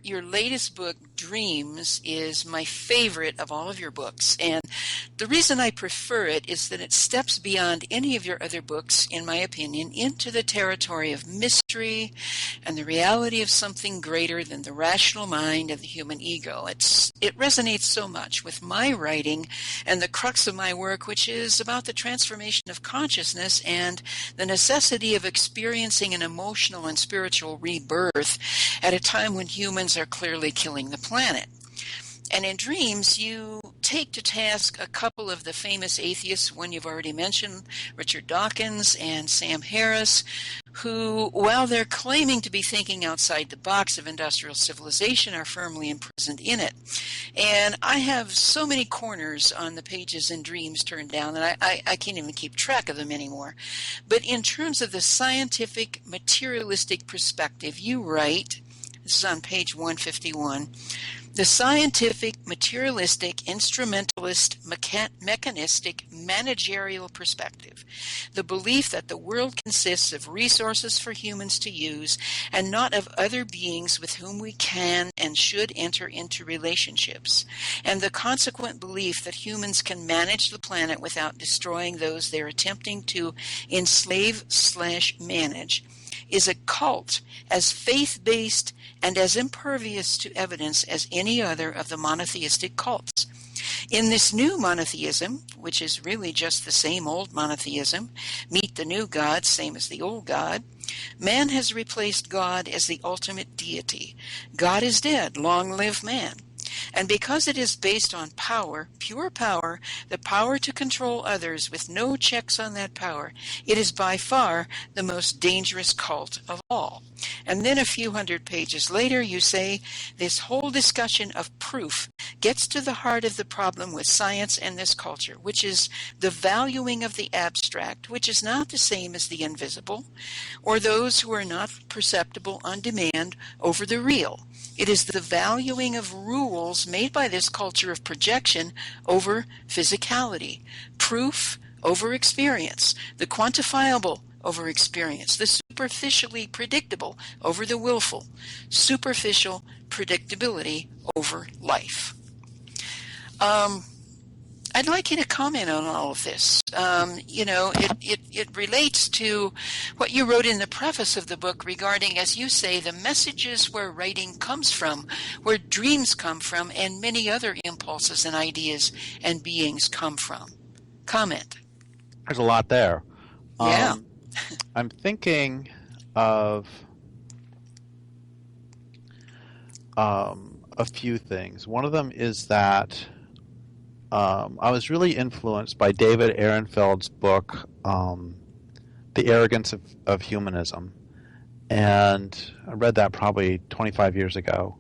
your latest book, Dreams, is my favorite of all of your books. And the reason I prefer it is that it steps beyond any of your other books, in my opinion, into the territory of mystery and the reality of something greater than the rational mind of the human ego. It resonates so much with my writing and the crux of my work, which is about the transformation of consciousness and the necessity of experiencing an emotional and spiritual rebirth at a time when humans are clearly killing the planet. And in Dreams, you take to task a couple of the famous atheists, one you've already mentioned, Richard Dawkins and Sam Harris, who, while they're claiming to be thinking outside the box of industrial civilization, are firmly imprisoned in it. And I have so many corners on the pages in Dreams turned down that I can't even keep track of them anymore. But in terms of the scientific, materialistic perspective, you write, this is on page 151, the scientific, materialistic, instrumentalist, mechanistic, managerial perspective. The belief that the world consists of resources for humans to use and not of other beings with whom we can and should enter into relationships. And the consequent belief that humans can manage the planet without destroying those they're attempting to enslave/manage is a cult as faith-based and as impervious to evidence as any other of the monotheistic cults. In this new monotheism, which is really just the same old monotheism, meet the new God, same as the old God, man has replaced God as the ultimate deity. God is dead, long live man. And because it is based on power, pure power, the power to control others with no checks on that power, it is by far the most dangerous cult of all. And then a few hundred pages later, you say, this whole discussion of proof gets to the heart of the problem with science and this culture, which is the valuing of the abstract, which is not the same as the invisible, or those who are not perceptible on demand over the real. It is the valuing of rules made by this culture of projection over physicality, proof over experience, the quantifiable over experience, the superficially predictable over the willful, superficial predictability over life. I'd like you to comment on all of this. It relates to what you wrote in the preface of the book regarding, as you say, the messages where writing comes from, where dreams come from, and many other impulses and ideas and beings come from. Comment. There's a lot there. Yeah. I'm thinking of a few things. One of them is that I was really influenced by David Ehrenfeld's book, The Arrogance of Humanism. And I read that probably 25 years ago.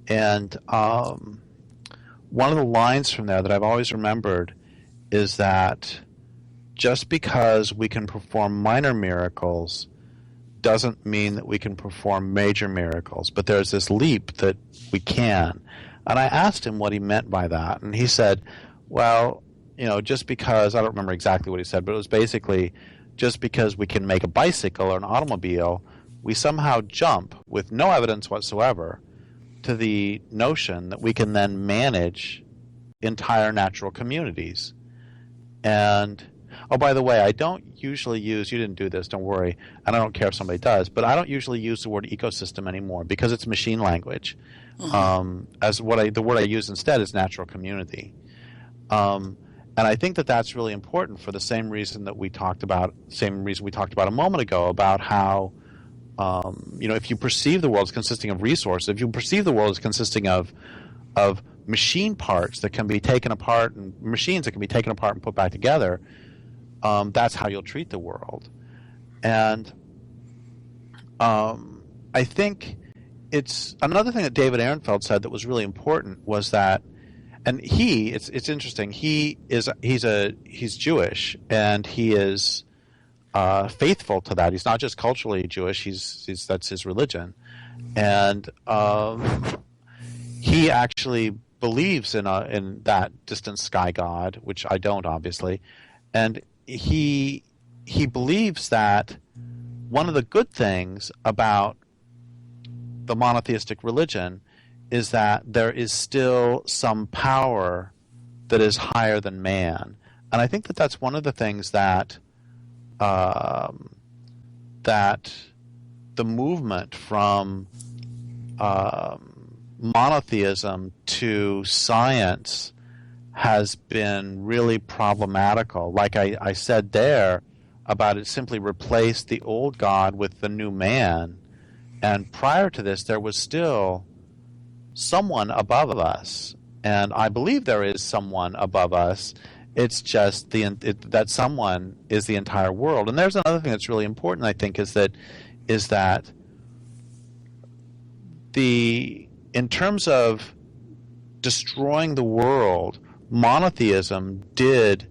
And one of the lines from there that I've always remembered is that just because we can perform minor miracles doesn't mean that we can perform major miracles. But there's this leap that we can. And I asked him what he meant by that. And he said, well, just because, I don't remember exactly what he said, but it was basically just because we can make a bicycle or an automobile, we somehow jump with no evidence whatsoever to the notion that we can then manage entire natural communities. And, oh, by the way, I don't usually use, you didn't do this, don't worry, and I don't care if somebody does, but I don't usually use the word ecosystem anymore because it's machine language. Mm-hmm. The word I use instead is natural community. And I think that that's really important for the same reason we talked about a moment ago about how, if you perceive the world as consisting of resources, if you perceive the world as consisting of machine parts that can be taken apart and machines that can be taken apart and put back together, that's how you'll treat the world. And I think it's another thing that David Ehrenfeld said that was really important was that, and it's interesting. He's Jewish, and he is faithful to that. He's not just culturally Jewish. That's his religion, and he actually believes in that distant sky god, which I don't, obviously, and he believes that one of the good things about the monotheistic religion is that there is still some power that is higher than man. And I think that that's one of the things that that the movement from monotheism to science has been really problematical. Like I said there about it simply replaced the old God with the new man. And prior to this, there was still someone above us. And I believe there is someone above us. It's just that someone is the entire world. And there's another thing that's really important, I think, is that in terms of destroying the world, monotheism did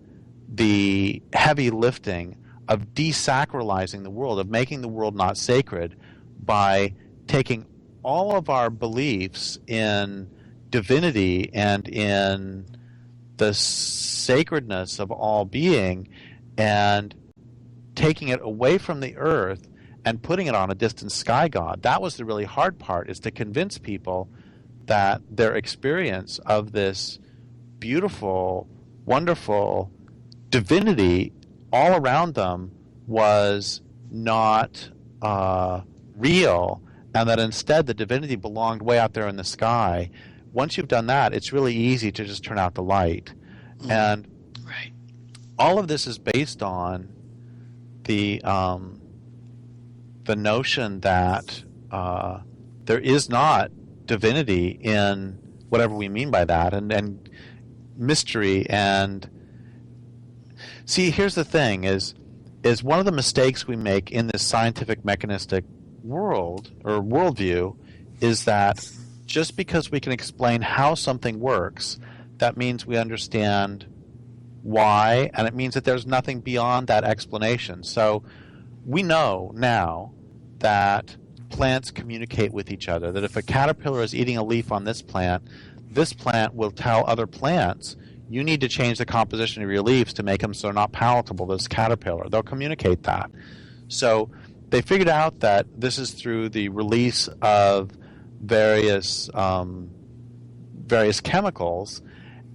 the heavy lifting of desacralizing the world, of making the world not sacred, by taking all of our beliefs in divinity and in the sacredness of all being and taking it away from the earth and putting it on a distant sky god. That was the really hard part, is to convince people that their experience of this beautiful, wonderful divinity all around them was not real, and that instead the divinity belonged way out there in the sky. Once you've done that, it's really easy to just turn out the light. And right. all of this is based on the notion that there is not divinity in whatever we mean by that, and mystery. And see, here's the thing: is one of the mistakes we make in this scientific mechanistic world or worldview is that just because we can explain how something works, that means we understand why, and it means that there's nothing beyond that explanation. So we know now that plants communicate with each other, that if a caterpillar is eating a leaf on this plant will tell other plants, you need to change the composition of your leaves to make them so they're not palatable to this caterpillar. They'll communicate that. So they figured out that this is through the release of various chemicals,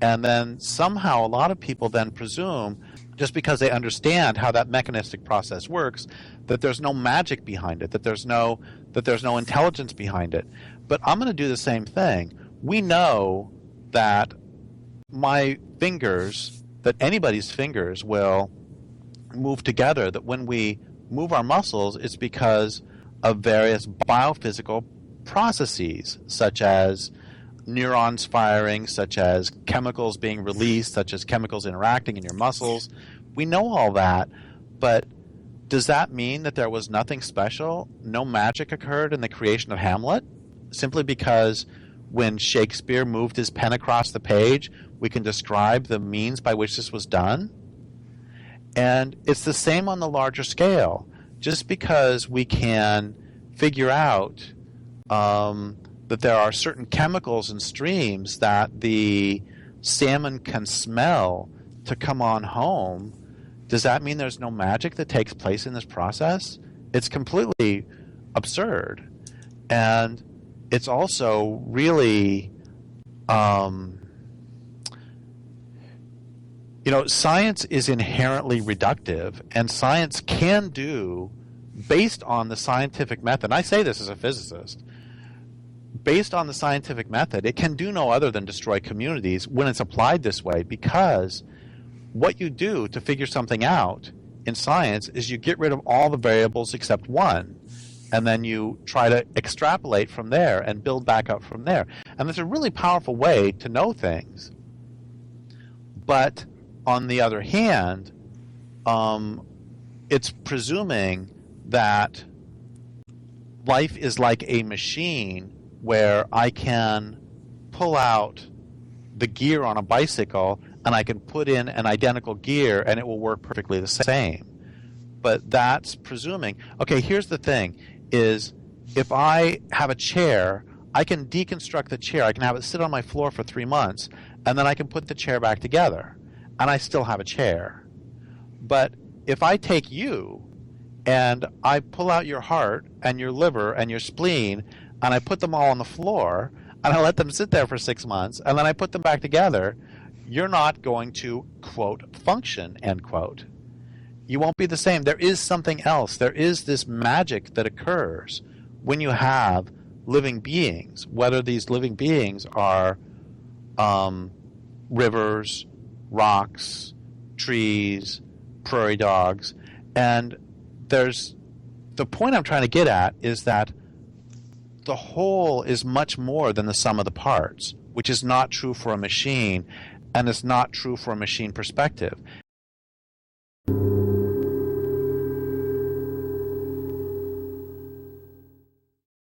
and then somehow a lot of people then presume, just because they understand how that mechanistic process works, that there's no magic behind it, that there's no intelligence behind it. But I'm going to do the same thing. We know that that anybody's fingers will move together, that when we move our muscles, it's because of various biophysical processes, such as neurons firing, such as chemicals being released, such as chemicals interacting in your muscles. We know all that, but does that mean that there was nothing special? No magic occurred in the creation of Hamlet? Simply because when Shakespeare moved his pen across the page, we can describe the means by which this was done? And it's the same on the larger scale. Just because we can figure out that there are certain chemicals in streams that the salmon can smell to come on home, does that mean there's no magic that takes place in this process? It's completely absurd. And it's also really, science is inherently reductive, and science can do, based on the scientific method, and I say this as a physicist, based on the scientific method, it can do no other than destroy communities when it's applied this way, because what you do to figure something out in science is you get rid of all the variables except one, and then you try to extrapolate from there and build back up from there. And it's a really powerful way to know things. But on the other hand, it's presuming that life is like a machine where I can pull out the gear on a bicycle and I can put in an identical gear and it will work perfectly the same. But that's presuming. Okay, here's the thing, is if I have a chair, I can deconstruct the chair. I can have it sit on my floor for 3 months, and then I can put the chair back together, and I still have a chair. But if I take you and I pull out your heart and your liver and your spleen and I put them all on the floor and I let them sit there for 6 months, and then I put them back together, you're not going to, quote, function, end quote. You won't be the same. There is something else. There is this magic that occurs when you have living beings, whether these living beings are rivers, rocks, trees, prairie dogs. And the point I'm trying to get at is that the whole is much more than the sum of the parts, which is not true for a machine, and is not true for a machine perspective.